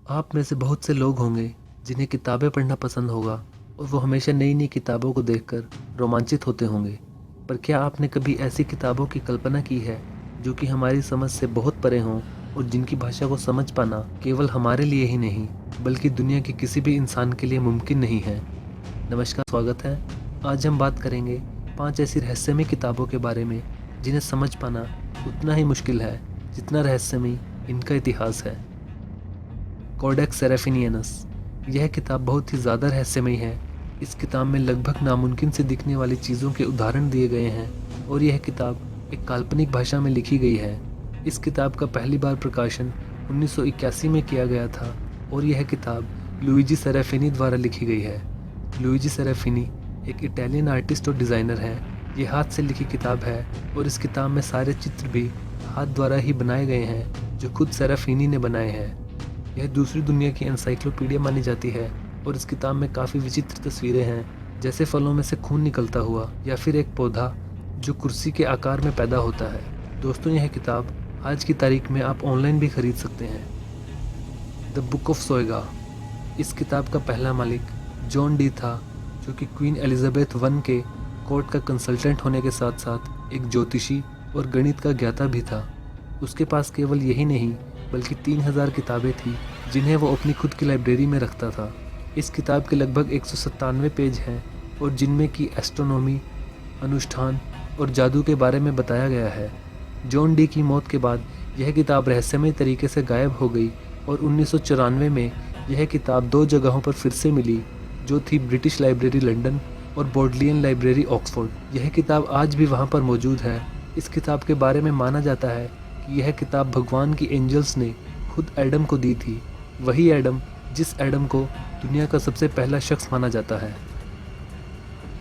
आप में से बहुत से लोग होंगे जिन्हें किताबें पढ़ना पसंद होगा और वो हमेशा नई नई किताबों को देखकर रोमांचित होते होंगे। पर क्या आपने कभी ऐसी किताबों की कल्पना की है जो कि हमारी समझ से बहुत परे हों और जिनकी भाषा को समझ पाना केवल हमारे लिए ही नहीं बल्कि दुनिया के किसी भी इंसान के लिए मुमकिन नहीं है। नमस्कार, स्वागत है। आज हम बात करेंगे 5 ऐसी रहस्यमयी किताबों के बारे में जिन्हें समझ पाना उतना ही मुश्किल है जितना रहस्यमयी इनका इतिहास है। कोडेक्स सेरेफिनियनस। यह किताब बहुत ही ज़्यादा रहस्यमयी है। इस किताब में लगभग नामुमकिन से दिखने वाली चीज़ों के उदाहरण दिए गए हैं और यह किताब एक काल्पनिक भाषा में लिखी गई है। इस किताब का पहली बार प्रकाशन 1981 में किया गया था और यह किताब लुइजी सेरेफिनी द्वारा लिखी गई है। लुइजी सेरेफिनी एक इटालियन आर्टिस्ट और डिज़ाइनर है। ये हाथ से लिखी किताब है और इस किताब में सारे चित्र भी हाथ द्वारा ही बनाए गए हैं जो खुद सेरेफिनी ने बनाए हैं। यह दूसरी दुनिया की एनसाइक्लोपीडिया मानी जाती है और इस किताब में काफ़ी विचित्र तस्वीरें हैं, जैसे फलों में से खून निकलता हुआ या फिर एक पौधा जो कुर्सी के आकार में पैदा होता है। दोस्तों, यह किताब आज की तारीख में आप ऑनलाइन भी खरीद सकते हैं। The book of Soyga. इस किताब का पहला मालिक जॉन डी था, जो कि क्वीन एलिजाबेथ वन के कोर्ट का कंसल्टेंट होने के साथ साथ एक ज्योतिषी और गणित का ज्ञाता भी था। उसके पास केवल यही नहीं बल्कि 3000 किताबें थी जिन्हें वो अपनी खुद की लाइब्रेरी में रखता था। इस किताब के लगभग 197 पेज हैं और जिनमें की एस्ट्रोनॉमी, अनुष्ठान और जादू के बारे में बताया गया है। जॉन डी की मौत के बाद यह किताब रहस्यमय तरीके से गायब हो गई और 1994 में यह किताब 2 जगहों पर फिर से मिली, जो थी ब्रिटिश लाइब्रेरी लंदन और बोडलियन लाइब्रेरी ऑक्सफोर्ड। यह किताब आज भी वहाँ पर मौजूद है। इस किताब के बारे में माना जाता है कि यह किताब भगवान की एंजल्स ने खुद एडम को दी थी, वही एडम जिस एडम को दुनिया का सबसे पहला शख्स माना जाता है।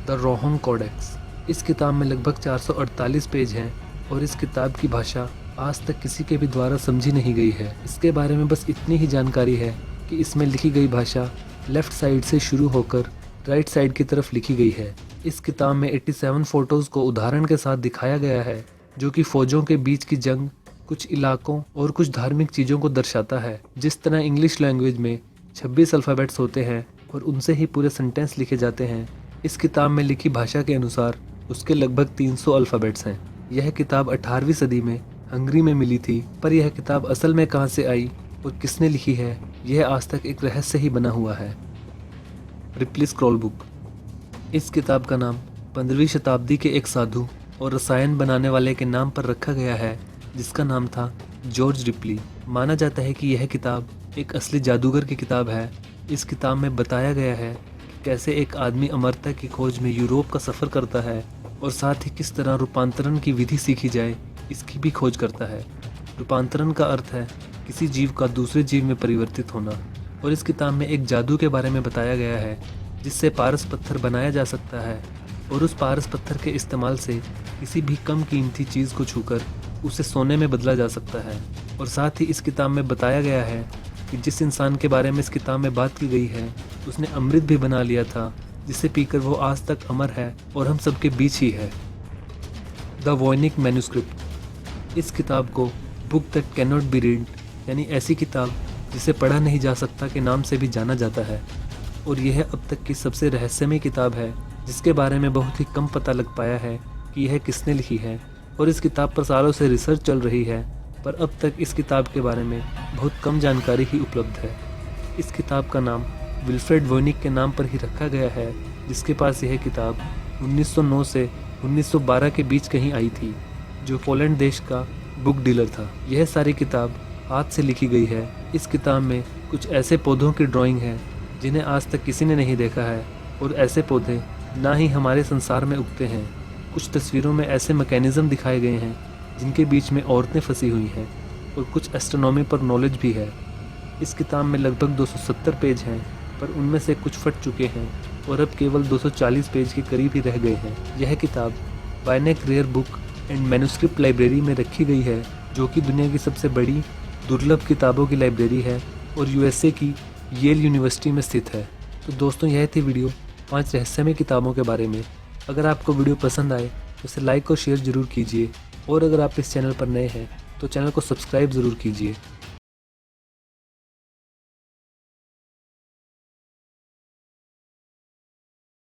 The Rohonc Codex. इस किताब में लगभग 448 पेज हैं और इस किताब की भाषा आज तक किसी के भी द्वारा समझी नहीं गई है। इसके बारे में बस इतनी ही जानकारी है कि इसमें लिखी गई भाषा लेफ्ट साइड से शुरू होकर राइट साइड की तरफ लिखी गई है। इस किताब में 87 फोटोज़ को उदाहरण के साथ दिखाया गया है, जो कि फ़ौजों के बीच की जंग, कुछ इलाकों और कुछ धार्मिक चीज़ों को दर्शाता है। जिस तरह इंग्लिश लैंग्वेज में 26 अल्फ़ाबेट्स होते हैं और उनसे ही पूरे सेंटेंस लिखे जाते हैं, इस किताब में लिखी भाषा के अनुसार उसके लगभग 300 अल्फ़ाबेट्स हैं। यह किताब 18वीं सदी में हंगरी में मिली थी, पर यह किताब असल में कहाँ से आई और किसने लिखी है, यह आज तक एक रहस्य ही बना हुआ है। Replay scroll book. इस किताब का नाम 15वीं शताब्दी के एक साधु और रसायन बनाने वाले के नाम पर रखा गया है, जिसका नाम था जॉर्ज रिप्ली। माना जाता है कि यह किताब एक असली जादूगर की किताब है। इस किताब में बताया गया है कि कैसे एक आदमी अमरता की खोज में यूरोप का सफ़र करता है और साथ ही किस तरह रूपांतरण की विधि सीखी जाए इसकी भी खोज करता है। रूपांतरण का अर्थ है किसी जीव का दूसरे जीव में परिवर्तित होना। और इस किताब में एक जादू के बारे में बताया गया है जिससे पारस पत्थर बनाया जा सकता है और उस पारस पत्थर के इस्तेमाल से किसी भी कम कीमती चीज़ को छूकर उसे सोने में बदला जा सकता है। और साथ ही इस किताब में बताया गया है कि जिस इंसान के बारे में इस किताब में बात की गई है उसने अमृत भी बना लिया था, जिसे पीकर वो आज तक अमर है और हम सबके बीच ही है। The Voynich manuscript. इस किताब को book that can not be read, यानी ऐसी किताब जिसे पढ़ा नहीं जा सकता के नाम से भी जाना जाता है, और यह अब तक की सबसे रहस्यमय किताब है जिसके बारे में बहुत ही कम पता लग पाया है कि यह किसने लिखी है। और इस किताब पर सालों से रिसर्च चल रही है, पर अब तक इस किताब के बारे में बहुत कम जानकारी ही उपलब्ध है। इस किताब का नाम विल्फ्रेड वॉयनिक के नाम पर ही रखा गया है, जिसके पास यह किताब 1909 से 1912 के बीच कहीं आई थी, जो पोलैंड देश का बुक डीलर था। यह सारी किताब हाथ से लिखी गई है। इस किताब में कुछ ऐसे पौधों की ड्राइंग है जिन्हें आज तक किसी ने नहीं देखा है और ऐसे पौधे ना ही हमारे संसार में उगते हैं। कुछ तस्वीरों में ऐसे मैकेनिज़्म दिखाए गए हैं जिनके बीच में औरतें फंसी हुई हैं और कुछ एस्ट्रोनॉमी पर नॉलेज भी है। इस किताब में लगभग 270 पेज हैं, पर उनमें से कुछ फट चुके हैं और अब केवल 240 पेज के करीब ही रह गए हैं। यह किताब Beinecke rare book and manuscript library में रखी गई है, जो कि दुनिया की सबसे बड़ी दुर्लभ किताबों की लाइब्रेरी है और यूएसए की येल यूनिवर्सिटी में स्थित है। तो दोस्तों, यह थी वीडियो 5 रहस्यमय किताबों के बारे में। अगर आपको वीडियो पसंद आए तो इसे लाइक और शेयर ज़रूर कीजिए, और अगर आप इस चैनल पर नए हैं तो चैनल को सब्सक्राइब ज़रूर कीजिए।